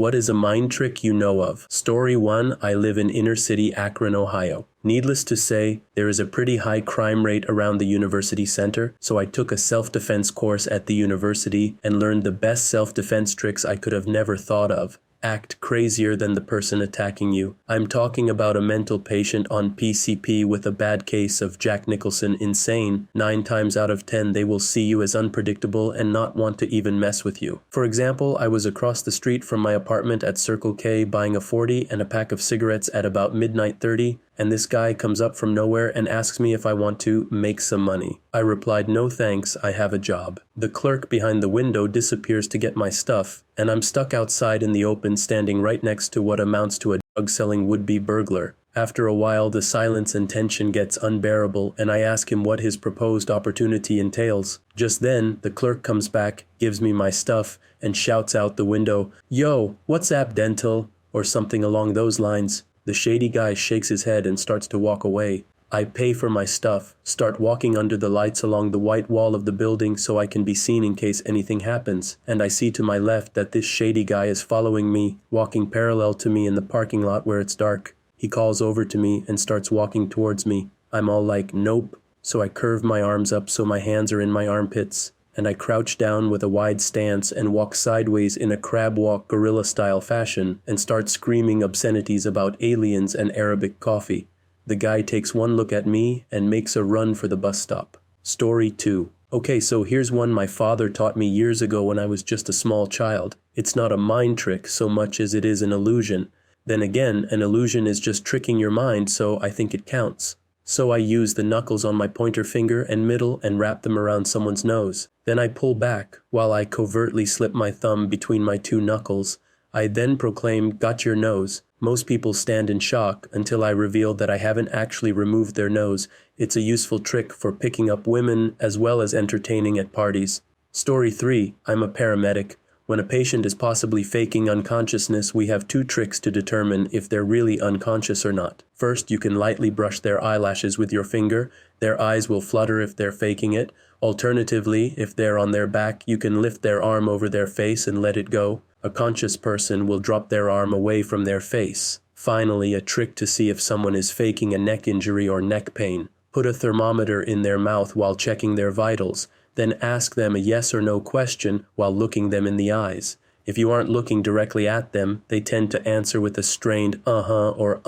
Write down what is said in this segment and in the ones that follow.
What is a mind trick you know of? Story 1. I live in inner city Akron, Ohio. Needless to say, there is a pretty high crime rate around the university center, so I took a self-defense course at the university and learned the best self-defense tricks I could have never thought of. Act crazier than the person attacking you. I'm talking about a mental patient on PCP with a bad case of Jack Nicholson insane. 9 times out of 10 they will see you as unpredictable and not want to even mess with you. For example, I was across the street from my apartment at Circle K buying a 40 and a pack of cigarettes at about midnight 30, and this guy comes up from nowhere and asks me if I want to make some money. I replied, no thanks, I have a job. The clerk behind the window disappears to get my stuff, and I'm stuck outside in the open standing right next to what amounts to a drug-selling would-be burglar. After a while, the silence and tension gets unbearable, and I ask him what his proposed opportunity entails. Just then, the clerk comes back, gives me my stuff, and shouts out the window, "Yo, what's up, dental?" or something along those lines. The shady guy shakes his head and starts to walk away. I pay for my stuff, start walking under the lights along the white wall of the building so I can be seen in case anything happens, and I see to my left that this shady guy is following me, walking parallel to me in the parking lot where it's dark. He calls over to me and starts walking towards me. I'm all like, nope, so I curve my arms up so my hands are in my armpits, and I crouch down with a wide stance and walk sideways in a crab walk gorilla-style fashion and start screaming obscenities about aliens and Arabic coffee. The guy takes one look at me and makes a run for the bus stop. Story 2. Okay, so here's one my father taught me years ago when I was just a small child. It's not a mind trick so much as it is an illusion. Then again, an illusion is just tricking your mind, so I think it counts. So I use the knuckles on my pointer finger and middle and wrap them around someone's nose. Then I pull back, while I covertly slip my thumb between my 2 knuckles. I then proclaim, "Got your nose." Most people stand in shock until I reveal that I haven't actually removed their nose. It's a useful trick for picking up women as well as entertaining at parties. Story 3. I'm a paramedic. When a patient is possibly faking unconsciousness, we have 2 tricks to determine if they're really unconscious or not. First, you can lightly brush their eyelashes with your finger. Their eyes will flutter if they're faking it. Alternatively, if they're on their back, you can lift their arm over their face and let it go. A conscious person will drop their arm away from their face. Finally, a trick to see if someone is faking a neck injury or neck pain. Put a thermometer in their mouth while checking their vitals. Then ask them a yes or no question while looking them in the eyes. If you aren't looking directly at them, they tend to answer with a strained uh-huh or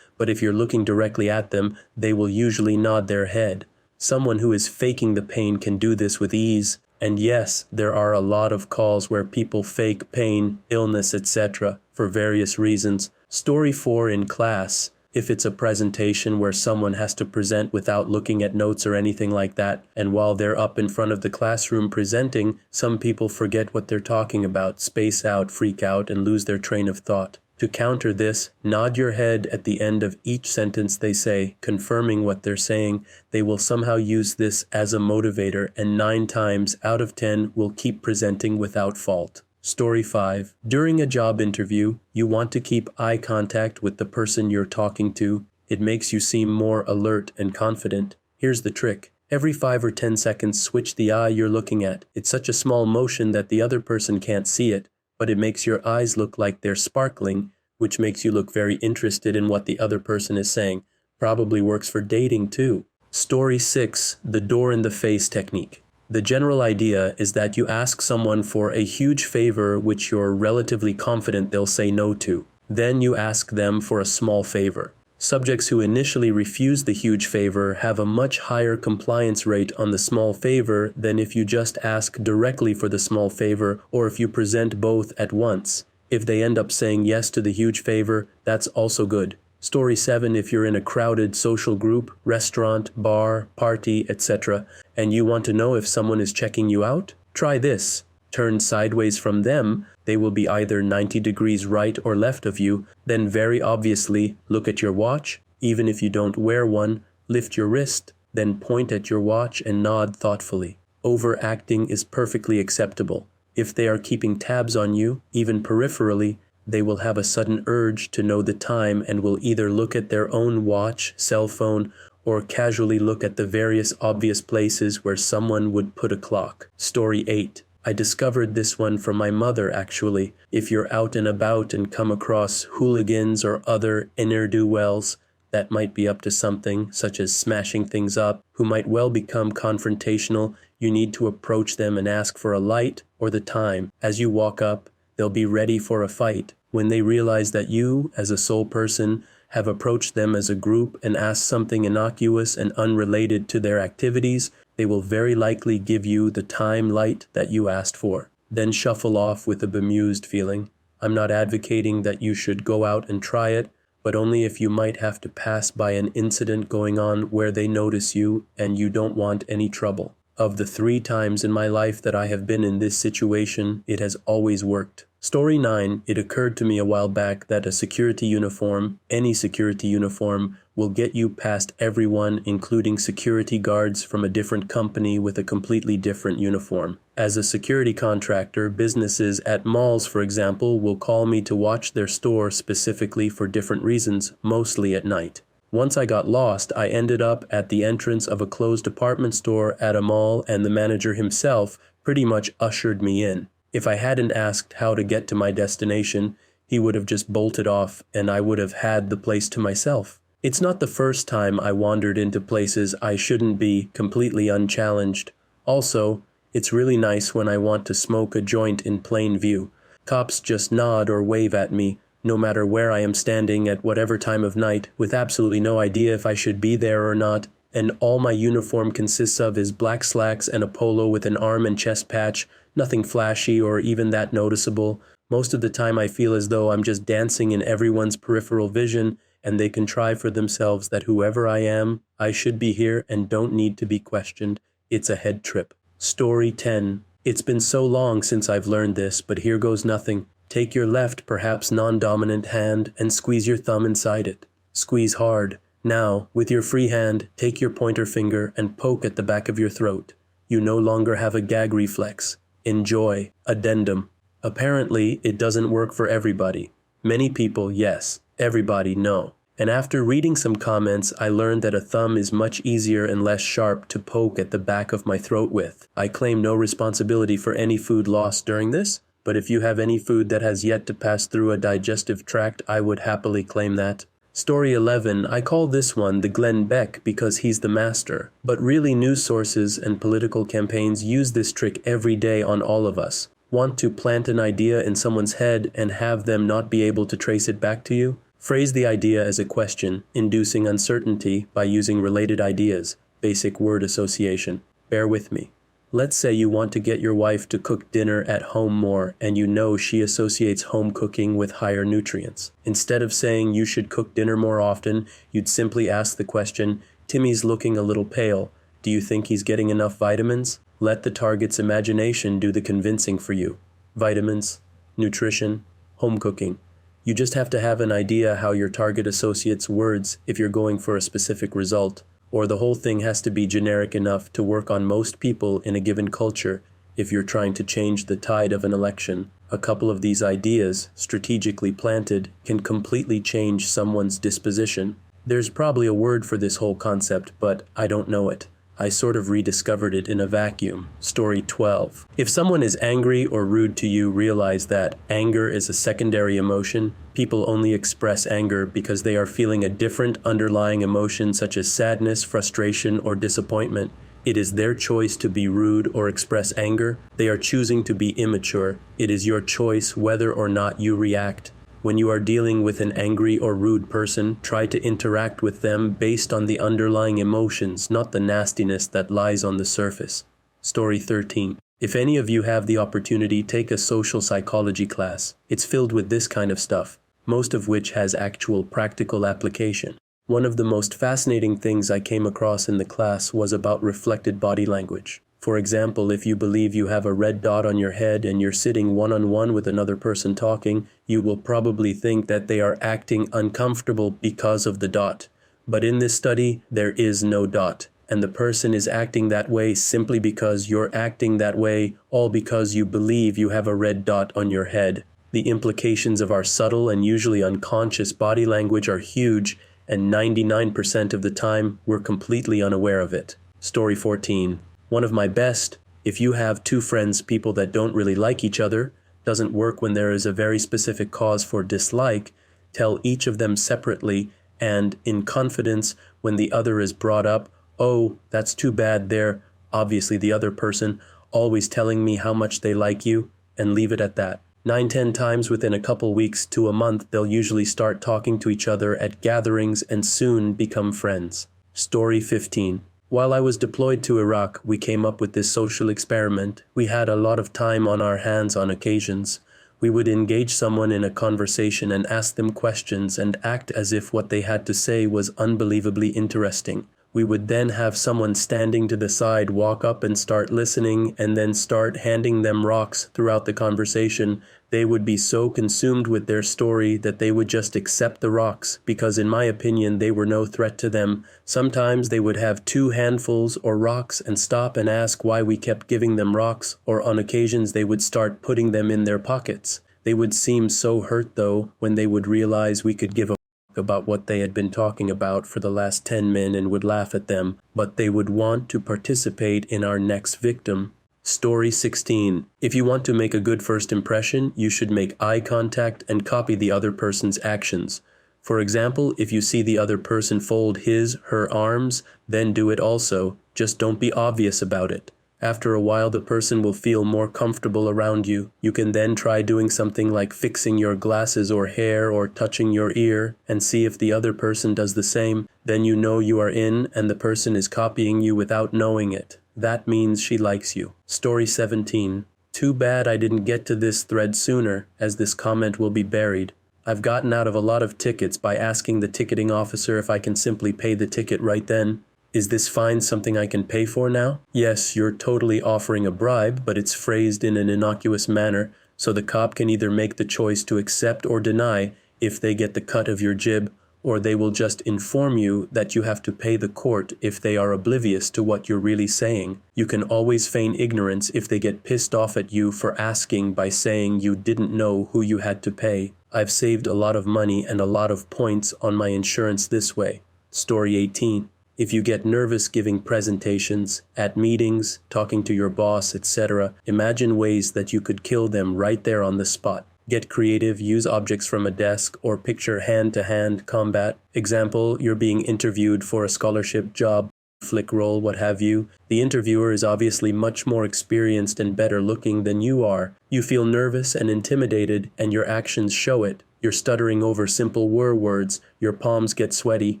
but if you're looking directly at them, they will usually nod their head. Someone who is faking the pain can do this with ease. And yes, there are a lot of calls where people fake pain, illness, etc. for various reasons. Story 4 in class. If it's a presentation where someone has to present without looking at notes or anything like that, and while they're up in front of the classroom presenting, some people forget what they're talking about, space out, freak out, and lose their train of thought. To counter this, nod your head at the end of each sentence they say, confirming what they're saying. They will somehow use this as a motivator, and 9 times out of 10 will keep presenting without fault. Story 5. During a job interview, you want to keep eye contact with the person you're talking to. It makes you seem more alert and confident. Here's the trick. Every 5 or 10 seconds, switch the eye you're looking at. It's such a small motion that the other person can't see it, but it makes your eyes look like they're sparkling, which makes you look very interested in what the other person is saying. Probably works for dating too. Story 6. The door in the face technique. The general idea is that you ask someone for a huge favor which you're relatively confident they'll say no to. Then you ask them for a small favor. Subjects who initially refuse the huge favor have a much higher compliance rate on the small favor than if you just ask directly for the small favor or if you present both at once. If they end up saying yes to the huge favor, that's also good. Story 7. If you're in a crowded social group, restaurant, bar, party, etc., and you want to know if someone is checking you out, try this. Turn sideways from them. They will be either 90 degrees right or left of you. Then very obviously, look at your watch. Even if you don't wear one, lift your wrist, then point at your watch and nod thoughtfully. Overacting is perfectly acceptable. If they are keeping tabs on you, even peripherally, they will have a sudden urge to know the time and will either look at their own watch, cell phone, or casually look at the various obvious places where someone would put a clock. Story 8. I discovered this one from my mother, actually. If you're out and about and come across hooligans or other ne'er-do-wells that might be up to something, such as smashing things up, who might well become confrontational, you need to approach them and ask for a light or the time. As you walk up, they'll be ready for a fight. When they realize that you, as a sole person, have approached them as a group and asked something innocuous and unrelated to their activities, they will very likely give you the time light that you asked for, then shuffle off with a bemused feeling. I'm not advocating that you should go out and try it, but only if you might have to pass by an incident going on where they notice you and you don't want any trouble. Of the 3 times in my life that I have been in this situation, it has always worked. Story 9, it occurred to me a while back that a security uniform, any security uniform, will get you past everyone, including security guards from a different company with a completely different uniform. As a security contractor, businesses at malls, for example, will call me to watch their store specifically for different reasons, mostly at night. Once I got lost, I ended up at the entrance of a closed department store at a mall, and the manager himself pretty much ushered me in. If I hadn't asked how to get to my destination, he would have just bolted off and I would have had the place to myself. It's not the first time I wandered into places I shouldn't be, completely unchallenged. Also, it's really nice when I want to smoke a joint in plain view. Cops just nod or wave at me, no matter where I am standing at whatever time of night, with absolutely no idea if I should be there or not, and all my uniform consists of is black slacks and a polo with an arm and chest patch, nothing flashy or even that noticeable. Most of the time I feel as though I'm just dancing in everyone's peripheral vision, and they contrive for themselves that whoever I am, I should be here and don't need to be questioned. It's a head trip. Story 10. It's been so long since I've learned this, but here goes nothing. Take your left, perhaps non-dominant hand and squeeze your thumb inside it. Squeeze hard. Now, with your free hand, take your pointer finger and poke at the back of your throat. You no longer have a gag reflex. Enjoy. Addendum. Apparently, it doesn't work for everybody. Many people, yes. Everybody, no. And after reading some comments, I learned that a thumb is much easier and less sharp to poke at the back of my throat with. I claim no responsibility for any food lost during this, but if you have any food that has yet to pass through a digestive tract, I would happily claim that. Story 11, I call this one the Glenn Beck because he's the master. But really, news sources and political campaigns use this trick every day on all of us. Want to plant an idea in someone's head and have them not be able to trace it back to you? Phrase the idea as a question, inducing uncertainty by using related ideas, basic word association. Bear with me. Let's say you want to get your wife to cook dinner at home more, and you know she associates home cooking with higher nutrients. Instead of saying you should cook dinner more often, you'd simply ask the question, Timmy's looking a little pale. Do you think he's getting enough vitamins? Let the target's imagination do the convincing for you. Vitamins, nutrition, home cooking. You just have to have an idea how your target associates words if you're going for a specific result. Or the whole thing has to be generic enough to work on most people in a given culture if you're trying to change the tide of an election. A couple of these ideas, strategically planted, can completely change someone's disposition. There's probably a word for this whole concept, but I don't know it. I sort of rediscovered it in a vacuum. Story 12. If someone is angry or rude to you, realize that anger is a secondary emotion. People only express anger because they are feeling a different underlying emotion such as sadness, frustration, or disappointment. It is their choice to be rude or express anger. They are choosing to be immature. It is your choice whether or not you react. When you are dealing with an angry or rude person, try to interact with them based on the underlying emotions, not the nastiness that lies on the surface. Story 13. If any of you have the opportunity, take a social psychology class. It's filled with this kind of stuff, most of which has actual practical application. One of the most fascinating things I came across in the class was about reflected body language. For example, if you believe you have a red dot on your head and you're sitting one-on-one with another person talking, you will probably think that they are acting uncomfortable because of the dot. But in this study, there is no dot, and the person is acting that way simply because you're acting that way, all because you believe you have a red dot on your head. The implications of our subtle and usually unconscious body language are huge, and 99% of the time, we're completely unaware of it. Story 14. One of my best, If you have two friends, people that don't really like each other, doesn't work when there is a very specific cause for dislike, tell each of them separately and in confidence when the other is brought up, oh, that's too bad, they're, obviously the other person, always telling me how much they like you, and leave it at that. 9-10 times within a couple weeks to a month, they'll usually start talking to each other at gatherings and soon become friends. Story 15. While I was deployed to Iraq, we came up with this social experiment. We had a lot of time on our hands on occasions. We would engage someone in a conversation and ask them questions and act as if what they had to say was unbelievably interesting. We would then have someone standing to the side walk up and start listening and then start handing them rocks throughout the conversation. They would be so consumed with their story that they would just accept the rocks because, in my opinion, they were no threat to them. Sometimes they would have 2 handfuls or rocks and stop and ask why we kept giving them rocks, or on occasions they would start putting them in their pockets. They would seem so hurt, though, when they would realize we could give a about what they had been talking about for the last 10 minutes and would laugh at them, but they would want to participate in our next victim. Story 16. If you want to make a good first impression, you should make eye contact and copy the other person's actions. For example, if you see the other person fold his/her arms, then do it also. Just don't be obvious about it. After a while, the person will feel more comfortable around you. You can then try doing something like fixing your glasses or hair or touching your ear and see if the other person does the same. Then you know you are in and the person is copying you without knowing it. That means she likes you. Story 17. Too bad I didn't get to this thread sooner, as this comment will be buried. I've gotten out of a lot of tickets by asking the ticketing officer if I can simply pay the ticket right then. Is this fine something I can pay for now? Yes, you're totally offering a bribe, but it's phrased in an innocuous manner, so the cop can either make the choice to accept or deny if they get the cut of your jib, or they will just inform you that you have to pay the court if they are oblivious to what you're really saying. You can always feign ignorance if they get pissed off at you for asking by saying you didn't know who you had to pay. I've saved a lot of money and a lot of points on my insurance this way. Story 18. If you get nervous giving presentations, at meetings, talking to your boss, etc., imagine ways that you could kill them right there on the spot. Get creative, use objects from a desk, or picture hand-to-hand combat. Example, you're being interviewed for a scholarship job, flick roll, what have you. The interviewer is obviously much more experienced and better looking than you are. You feel nervous and intimidated, and your actions show it. You're stuttering over simple words, your palms get sweaty,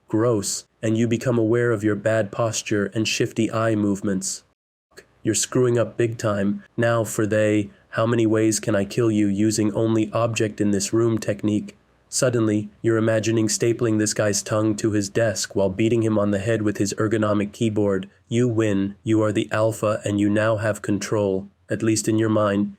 gross, and you become aware of your bad posture and shifty eye movements. You're screwing up big time. Now for how many ways can I kill you using only object in this room technique? Suddenly, you're imagining stapling this guy's tongue to his desk while beating him on the head with his ergonomic keyboard. You win. You are the alpha and you now have control, at least in your mind.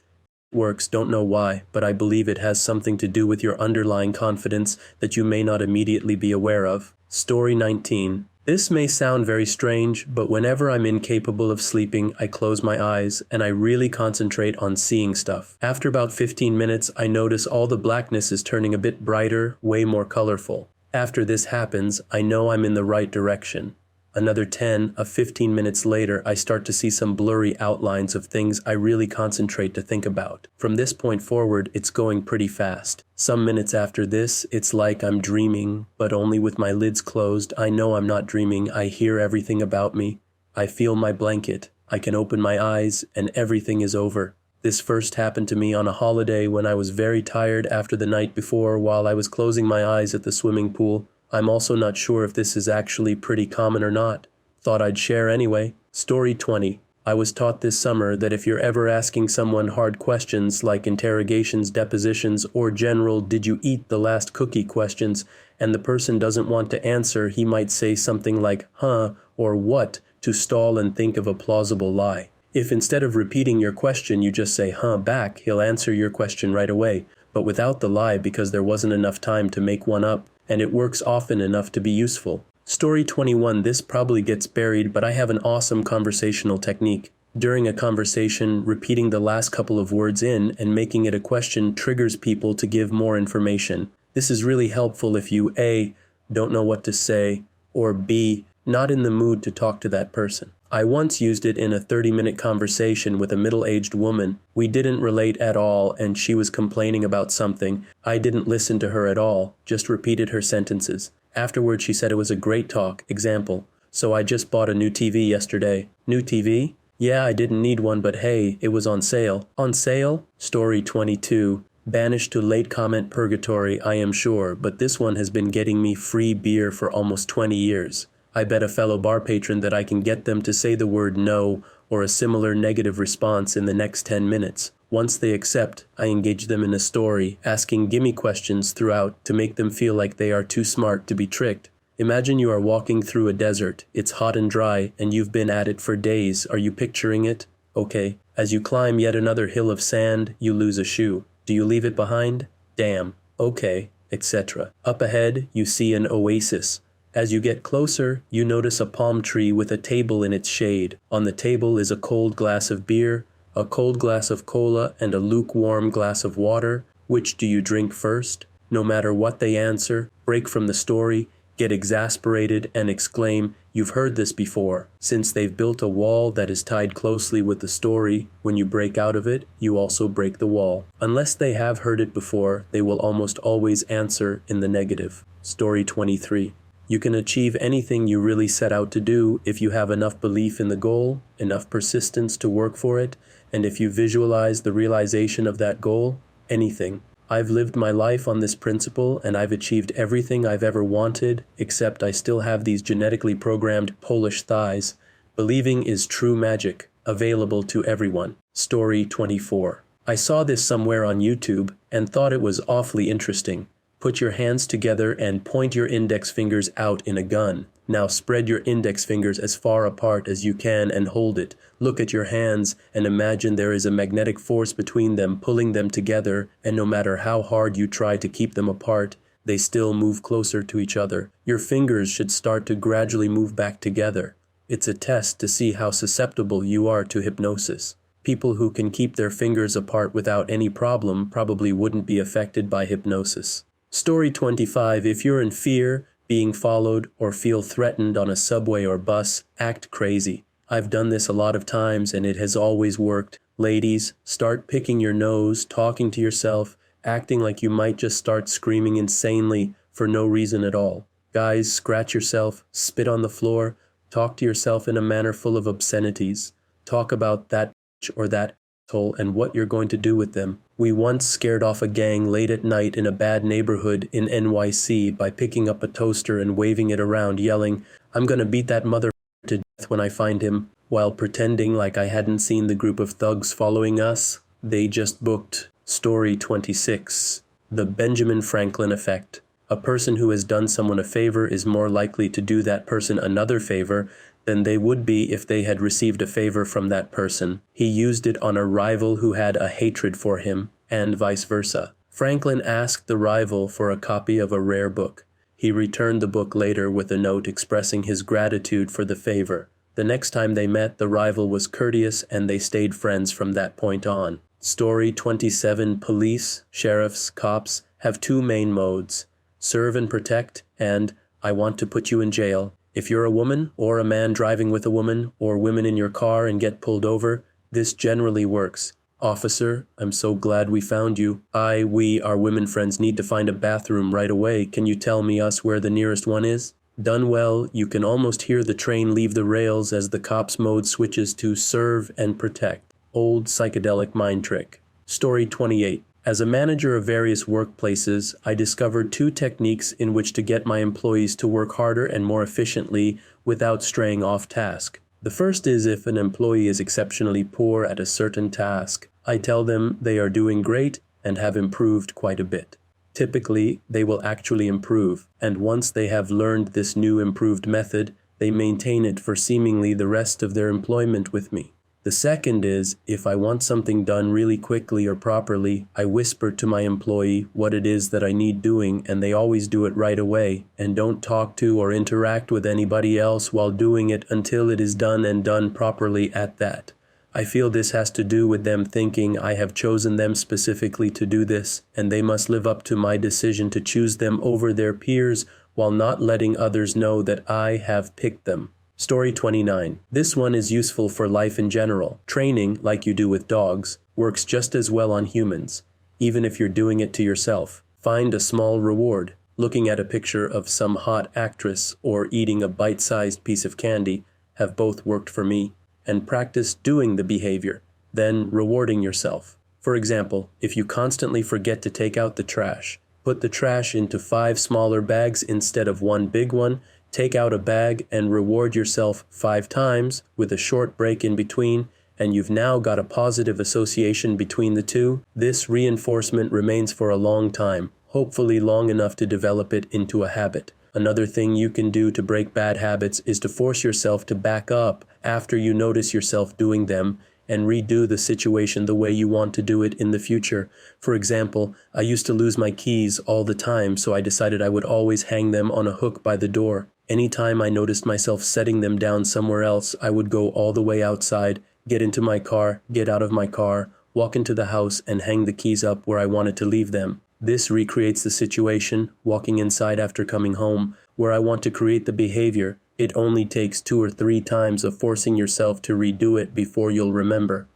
It works, don't know why, but I believe it has something to do with your underlying confidence that you may not immediately be aware of. Story 19. This may sound very strange, but whenever I'm incapable of sleeping, I close my eyes and I really concentrate on seeing stuff. After about 15 minutes, I notice all the blackness is turning a bit brighter, way more colorful. After this happens, I know I'm in the right direction. Another 10 or 15 minutes later, I start to see some blurry outlines of things I really concentrate to think about. From this point forward, it's going pretty fast. Some minutes after this, it's like I'm dreaming, but only with my lids closed. I know I'm not dreaming. I hear everything about me. I feel my blanket. I can open my eyes, and everything is over. This first happened to me on a holiday when I was very tired after the night before while I was closing my eyes at the swimming pool. I'm also not sure if this is actually pretty common or not. Thought I'd share anyway. Story 20. I was taught this summer that if you're ever asking someone hard questions like interrogations, depositions, or general "did you eat the last cookie" questions, and the person doesn't want to answer, he might say something like "huh" or "what" to stall and think of a plausible lie. If instead of repeating your question you just say "huh" back, he'll answer your question right away, but without the lie because there wasn't enough time to make one up. And it works often enough to be useful. Story 21. This probably gets buried, but I have an awesome conversational technique. During a conversation, repeating the last couple of words in and making it a question triggers people to give more information. This is really helpful if you A. don't know what to say, or B. not in the mood to talk to that person. I once used it in a 30-minute conversation with a middle-aged woman. We didn't relate at all and she was complaining about something. I didn't listen to her at all, just repeated her sentences. Afterward she said it was a great talk. Example, so I just bought a new TV yesterday. New TV? Yeah, I didn't need one, but hey, it was on sale. On sale? Story 22. Banished to late comment purgatory, I am sure, but this one has been getting me free beer for almost 20 years. I bet a fellow bar patron that I can get them to say the word no or a similar negative response in the next 10 minutes. Once they accept, I engage them in a story, asking gimme questions throughout to make them feel like they are too smart to be tricked. Imagine you are walking through a desert, it's hot and dry, and you've been at it for days. Are you picturing it? Okay. As you climb yet another hill of sand, you lose a shoe. Do you leave it behind? Damn. Okay, etc. Up ahead, you see an oasis. As you get closer, you notice a palm tree with a table in its shade. On the table is a cold glass of beer, a cold glass of cola, and a lukewarm glass of water. Which do you drink first? No matter what they answer, break from the story, get exasperated, and exclaim, "You've heard this before." Since they've built a wall that is tied closely with the story, when you break out of it, you also break the wall. Unless they have heard it before, they will almost always answer in the negative. Story 23. You can achieve anything you really set out to do if you have enough belief in the goal, enough persistence to work for it, and if you visualize the realization of that goal, anything. I've lived my life on this principle and I've achieved everything I've ever wanted, except I still have these genetically programmed Polish thighs. Believing is true magic, available to everyone. Story 24. I saw this somewhere on YouTube and thought it was awfully interesting. Put your hands together and point your index fingers out in a gun. Now spread your index fingers as far apart as you can and hold it. Look at your hands and imagine there is a magnetic force between them pulling them together, and no matter how hard you try to keep them apart, they still move closer to each other. Your fingers should start to gradually move back together. It's a test to see how susceptible you are to hypnosis. People who can keep their fingers apart without any problem probably wouldn't be affected by hypnosis. Story 25. If you're in fear, being followed, or feel threatened on a subway or bus, act crazy. I've done this a lot of times and it has always worked. Ladies, start picking your nose, talking to yourself, acting like you might just start screaming insanely for no reason at all. Guys, scratch yourself, spit on the floor, talk to yourself in a manner full of obscenities. Talk about that bitch or that asshole and what you're going to do with them. We once scared off a gang late at night in a bad neighborhood in NYC by picking up a toaster and waving it around, yelling, "I'm gonna beat that mother to death when I find him," while pretending like I hadn't seen the group of thugs following us. They just booked. Story 26. The Benjamin Franklin effect. A person who has done someone a favor is more likely to do that person another favor than they would be if they had received a favor from that person. He used it on a rival who had a hatred for him, and vice versa. Franklin asked the rival for a copy of a rare book. He returned the book later with a note expressing his gratitude for the favor. The next time they met, the rival was courteous and they stayed friends from that point on. Story 27. Police, sheriffs, cops have two main modes: serve and protect, and I want to put you in jail. If you're a woman, or a man driving with a woman, or women in your car and get pulled over, this generally works. Officer, I'm so glad we found you. We, our women friends, need to find a bathroom right away. Can you tell me us where the nearest one is? Done well, you can almost hear the train leave the rails as the cop's mode switches to serve and protect. Old psychedelic mind trick. Story 28. As a manager of various workplaces, I discovered two techniques in which to get my employees to work harder and more efficiently without straying off task. The first is if an employee is exceptionally poor at a certain task, I tell them they are doing great and have improved quite a bit. Typically, they will actually improve, and once they have learned this new improved method, they maintain it for seemingly the rest of their employment with me. The second is, if I want something done really quickly or properly, I whisper to my employee what it is that I need doing, and they always do it right away, and don't talk to or interact with anybody else while doing it until it is done and done properly at that. I feel this has to do with them thinking I have chosen them specifically to do this, and they must live up to my decision to choose them over their peers while not letting others know that I have picked them. Story 29. This one is useful for life in general. Training, like you do with dogs, works just as well on humans, even if you're doing it to yourself. Find a small reward. Looking at a picture of some hot actress or eating a bite-sized piece of candy have both worked for me. And practice doing the behavior, then rewarding yourself. For example, if you constantly forget to take out the trash, put the trash into 5 smaller bags instead of one big one, take out a bag and reward yourself 5 times with a short break in between, and you've now got a positive association between the two. This reinforcement remains for a long time, hopefully long enough to develop it into a habit. Another thing you can do to break bad habits is to force yourself to back up after you notice yourself doing them and redo the situation the way you want to do it in the future. For example, I used to lose my keys all the time, so I decided I would always hang them on a hook by the door. Anytime I noticed myself setting them down somewhere else, I would go all the way outside, get into my car, get out of my car, walk into the house, and hang the keys up where I wanted to leave them. This recreates the situation, walking inside after coming home, where I want to create the behavior. It only takes 2 or 3 times of forcing yourself to redo it before you'll remember.